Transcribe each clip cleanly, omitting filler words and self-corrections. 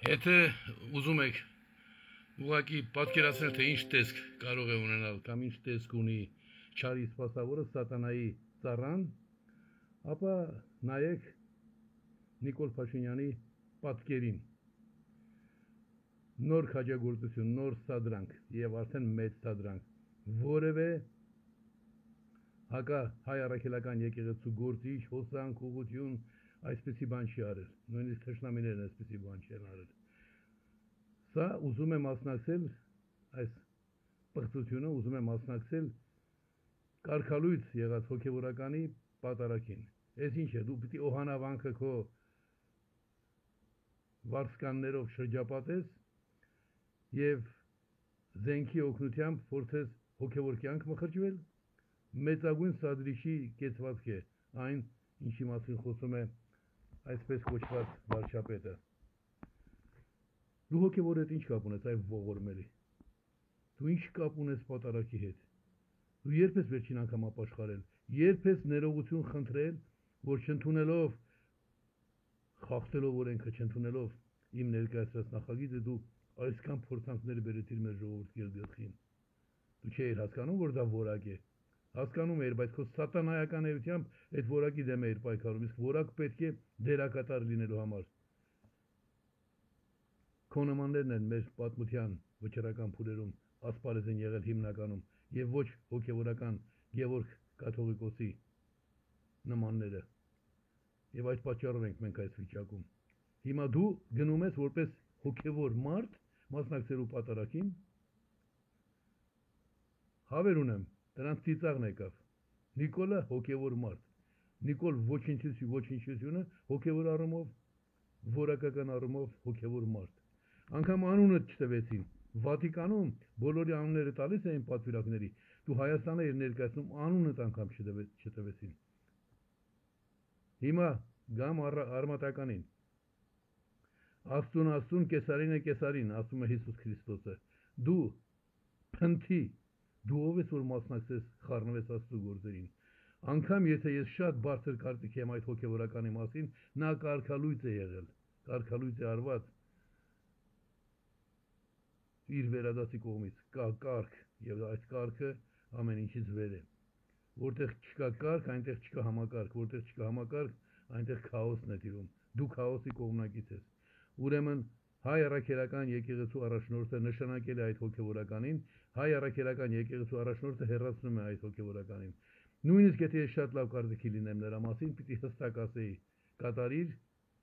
Եթե ուզում եք ուղղակի պատկերացնել, թե ինչ տեսք կարող է ունենալ կամ ինչ տեսք ունի չարի սպասավորը սատանայի ծառան, ապա նայեք Նիկոլ Փաշինյանի պատկերին։ Նոր քաջագործություն, նոր սադրանք եւ արդեն մեծ սադրանք, որևէ հայ առաքելական եկեղեցու գործիչ, հոսանք, ուղղություն այսպեսի բան չի արել, նույնիսկ թշնամիներն այսպեսի բան չեն արել։ Սա ուզում է մասնակցել, այս պղծությունը ուզում է մասնակցել կարգալույծ եղած հոգևորականի պատարագին։ Այս ինչ է, դու պիտի օհանավանքը քո վարսկաններով շրջապատես եւ զենքի օգնությամբ փորձես հոգևոր կյանք մխրճվել, մեծագույն սադրիչի կեցվածք է այն, ինչի մասին խոսում է այսպես կոչված վարչապետը։ Դու հոգևոր հետ ինչ կապ ունես այ ողորմելի։ Դու ինչ կապ ունես պատարագի հետ։ Դու երբ ես վերջին անգամ ապաշխարել, երբ ես ներողություն խնդրել, որ չընդունելով խախտելով օրենքը, չընդունելով իմ ներկայացրած նախագիծը, դու այսքան փորձանքներ բերեցիր մեր ժողովրդի գլխին։ Դու չէիր հասկանում, որ դա որակ է։ Հասկանում էր, բայց քո սատանայական էությամբ այդ որակի դեմ էր պայքարում, իսկ որակ պետք է դերակատար լինելու համար։ Քո նմաններն են մեր պատմության վճռական փուլերում ասպարեզ են եղել հիմնականում եւ ոչ հոգեվորական Գևորգ կաթողիկոսի նմանները։ Եվ այդ պատճառով ենք մենք այս վիճակում։ Հիմա դու գնում ես որպես հոգևոր մարդ մասնակցելու պատարագին։ Հավեր ունեմ, դրանց ծիծաղն եկավ։ Նիկոլը հոգևոր մարդ։ Նիկոլ ոչնչությունը հոգևոր առումով, որակական առումով հոգևոր մարդ։ Անգամ անունը չտվեցին։ Վատիկանում բոլորի անունները տալիս էին պատվիրակների։ Դու Հայաստանը իր ներկայացնում անունդ անգամ չտվեցին։ Հիմա գամ արմատականին։ Աստուն, Կեսարին, ասում է Հիսուս Քրիստոսը։ Դու փնթի, դու ով ես որ մասնակցես խառնվես Աստծո գործերին։ Անկամ եթե ես շատ բարձր կարծիք եմ այդ հոգևորականի մասին, նա կարգալույծ է եղել, կարգալույծ է արված իր վերադասի կողմից, կա կարգ եւ այս կարգը ամեն ինչից վեր է։ Որտեղ չկա կարգ, այնտեղ չկա համակարգ, որտեղ չկա համակարգ, այնտեղ քաոսն է տիրում։ Դու քաոսի կողմնակից ես։ Ուրեմն հայ առաքելական եկեղեցու առաջնորդը նշանակել է այդ հոգևորականին, հայ առաքելական եկեղեցու առաջնորդը հեռացնում է այդ հոգևորականին։ Նույնիսկ եթե ես շատ լավ կարծիքի լինեմ նրա մասին, պիտի հստակ ասեի, կատարիր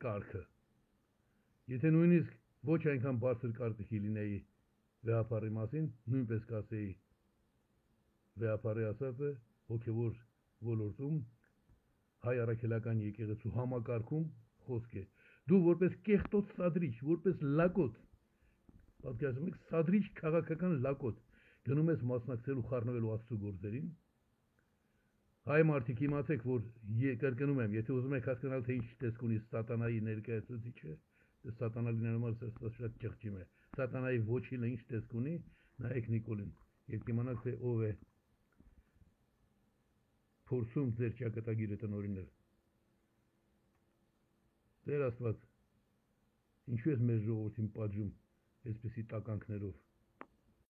կարգը։ Եթե նույնիսկ ոչ այնքան բարձր կարծիքի լինեի վեհապարի մասին, նույնպես կասեի վեհապարի ասածը հոգևոր ոլորտում հայ առաքելական եկեղեցու համակարգում խոսք է։ Դու որպես կեղտոտ սադրիչ, որպես լակոտ, պատկերացնում եք, սադրիչ քաղաքական լակոտ, գնում ես մասնակցելու խառնվելու Աստծո գործերին։ Հայ մարդիկ իմացեք, որ կրկնում եմ, եթե ուզում եք հասկանալ, թե ինչ տեսք ունի սատանայի ներկայացուցիչը, սատանա լինելու համար շատ ճղճիմ է։ Սատանայի ոչինը ինչ տեսք ունի, նայեք Նիկոլին, եւ կիմանաք, թե ով է փորձում ձեր ճակատագիրը տնօրինել։ Տեր Աստված, ինչու ես մեր ժողովրդին պատժում այսպիսի տականքներով։